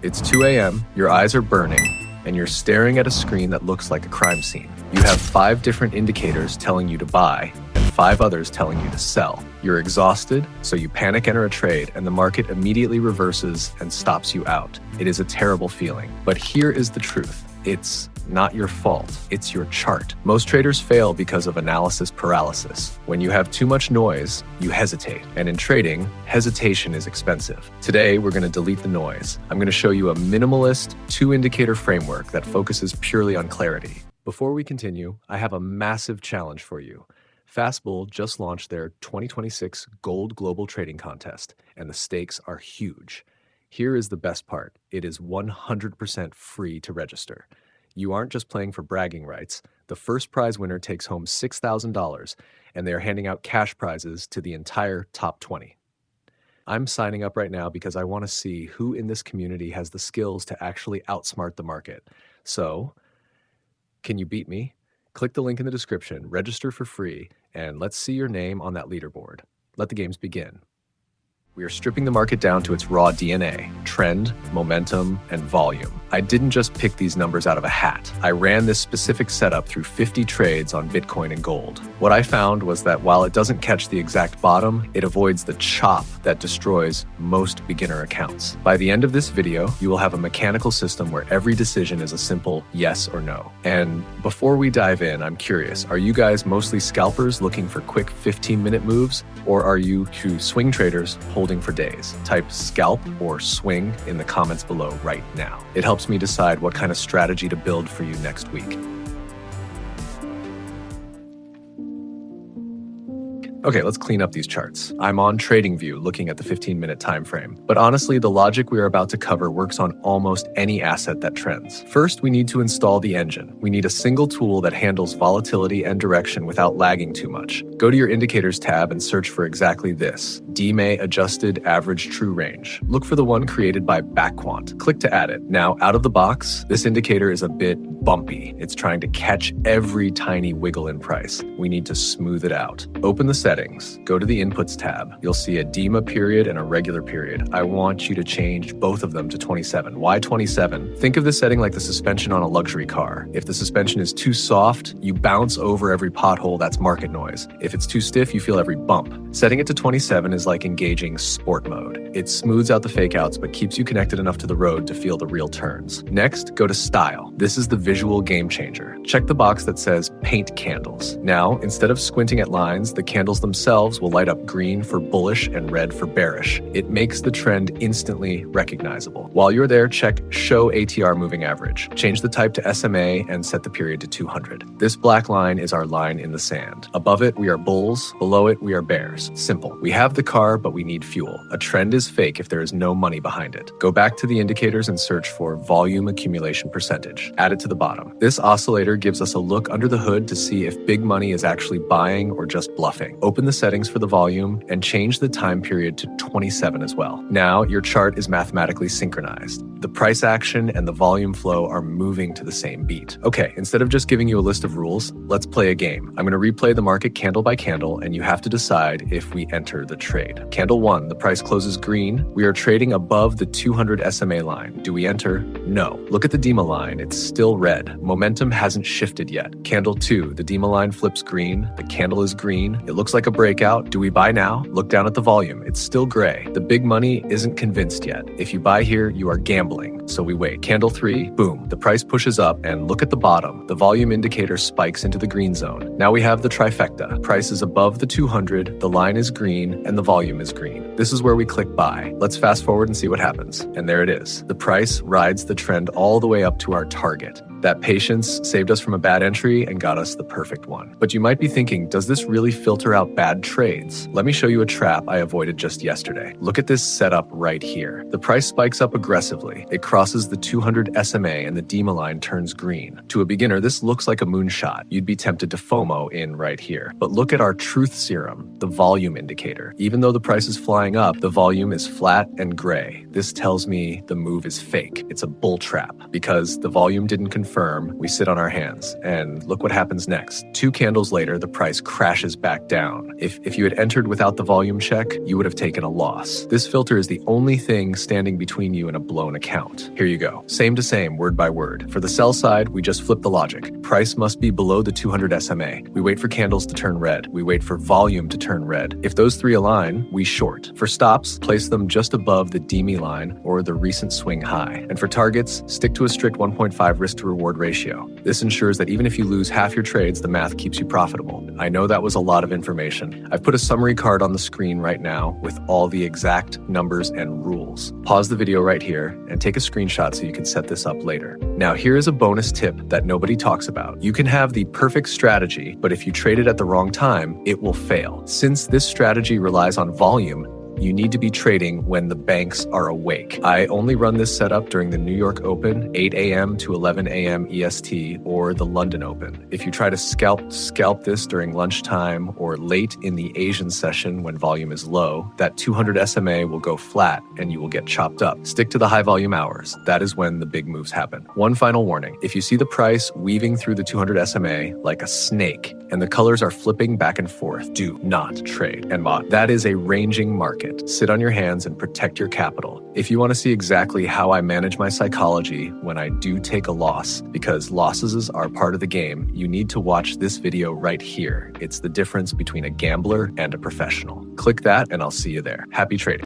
It's 2 a.m., your eyes are burning, and you're staring at a screen that looks like a crime scene. You have 5 different indicators telling you to buy, and 5 others telling you to sell. You're exhausted, so you panic enter a trade, and the market immediately reverses and stops you out. It is a terrible feeling. But here is the truth. It's not your fault. It's your chart. Most traders fail because of analysis paralysis. When you have too much noise, you hesitate. And in trading, hesitation is expensive. Today, we're going to delete the noise. I'm going to show you a minimalist 2-indicator framework that focuses purely on clarity. Before we continue, I have a massive challenge for you. Fastbull just launched their 2026 Gold Global Trading Contest, and the stakes are huge. Here is the best part. It is 100% free to register. You aren't just playing for bragging rights. The first prize winner takes home $6,000, and they are handing out cash prizes to the entire top 20. I'm signing up right now because I want to see who in this community has the skills to actually outsmart the market. So, can you beat me? Click the link in the description, register for free, and let's see your name on that leaderboard. Let the games begin. We are stripping the market down to its raw DNA, trend, momentum, and volume. I didn't just pick these numbers out of a hat. I ran this specific setup through 50 trades on Bitcoin and gold. What I found was that while it doesn't catch the exact bottom, it avoids the chop that destroys most beginner accounts. By the end of this video, you will have a mechanical system where every decision is a simple yes or no. And before we dive in, I'm curious, are you guys mostly scalpers looking for quick 15-minute moves, or are you two swing traders holding for days? Type scalp or swing in the comments below right now. It helps me decide what kind of strategy to build for you next week. Okay, let's clean up these charts. I'm on TradingView looking at the 15-minute time frame. But honestly, the logic we are about to cover works on almost any asset that trends. First, we need to install the engine. We need a single tool that handles volatility and direction without lagging too much. Go to your Indicators tab and search for exactly this, DEMA Adjusted Average True Range. Look for the one created by Backquant. Click to add it. Now, out of the box, this indicator is a bit bumpy. It's trying to catch every tiny wiggle in price. We need to smooth it out. Open the settings, go to the Inputs tab. You'll see a DEMA period and a regular period. I want you to change both of them to 27. Why 27? Think of this setting like the suspension on a luxury car. If the suspension is too soft, you bounce over every pothole. That's market noise. If it's too stiff, you feel every bump. Setting it to 27 is like engaging sport mode. It smooths out the fake outs, but keeps you connected enough to the road to feel the real turns. Next, go to Style. This is the visual game changer. Check the box that says Paint Candles. Now, instead of squinting at lines, the candles themselves will light up green for bullish and red for bearish. It makes the trend instantly recognizable. While you're there, check Show ATR Moving Average. Change the type to SMA and set the period to 200. This black line is our line in the sand. Above it, we are bulls. Below it, we are bears. Simple. We have the car, but we need fuel. A trend is fake if there is no money behind it. Go back to the indicators and search for Volume Accumulation Percentage. Add it to the bottom. This oscillator gives us a look under the hood to see if big money is actually buying or just bluffing. Open the settings for the volume and change the time period to 27 as well. Now your chart is mathematically synchronized. The price action and the volume flow are moving to the same beat. Okay, instead of just giving you a list of rules, let's play a game. I'm going to replay the market candle by candle, and you have to decide if we enter the trade. Candle 1, the price closes green. We are trading above the 200 SMA line. Do we enter? No. Look at the DEMA line. It's still red. Momentum hasn't shifted yet. Candle 2, the DEMA line flips green. The candle is green. It looks like a breakout. Do we buy now? Look down at the volume. It's still gray. The big money isn't convinced yet. If you buy here, you are gambling. So we wait. Candle 3, boom. The price pushes up, and look at the bottom. The volume indicator spikes into the green zone. Now we have the trifecta. Price is above the 200, the line is green, and the volume is green. This is where we click buy. Let's fast forward and see what happens. And there it is. The price rides the trend all the way up to our target. That patience saved us from a bad entry and got us the perfect one. But you might be thinking, does this really filter out bad trades? Let me show you a trap I avoided just yesterday. Look at this setup right here. The price spikes up aggressively. It crosses the 200 SMA and the DEMA line turns green. To a beginner, this looks like a moonshot. You'd be tempted to FOMO in right here. But look at our truth serum, the volume indicator. Even though the price is flying up, the volume is flat and gray. This tells me the move is fake. It's a bull trap because the volume didn't confirm confirm, we sit on our hands. And look what happens next. 2 candles later, the price crashes back down. If you had entered without the volume check, you would have taken a loss. This filter is the only thing standing between you and a blown account. Here you go. Same to same, word by word. For the sell side, we just flip the logic. Price must be below the 200 SMA. We wait for candles to turn red. We wait for volume to turn red. If those 3 align, we short. For stops, place them just above the DEMA line or the recent swing high. And for targets, stick to a strict 1.5 risk to reward ratio. This ensures that even if you lose half your trades, the math keeps you profitable. I know that was a lot of information. I've put a summary card on the screen right now with all the exact numbers and rules. Pause the video right here and take a screenshot so you can set this up later. Now, here is a bonus tip that nobody talks about. You can have the perfect strategy, but if you trade it at the wrong time, it will fail. Since this strategy relies on volume, you need to be trading when the banks are awake. I only run this setup during the New York Open, 8 a.m. to 11 a.m. EST, or the London Open. If you try to scalp this during lunchtime or late in the Asian session when volume is low, that 200 SMA will go flat and you will get chopped up. Stick to the high volume hours. That is when the big moves happen. One final warning. If you see the price weaving through the 200 SMA like a snake and the colors are flipping back and forth, do not trade and mod. That is a ranging market. Sit on your hands and protect your capital. If you want to see exactly how I manage my psychology when I do take a loss, because losses are part of the game, you need to watch this video right here. It's the difference between a gambler and a professional. Click that and I'll see you there. Happy trading.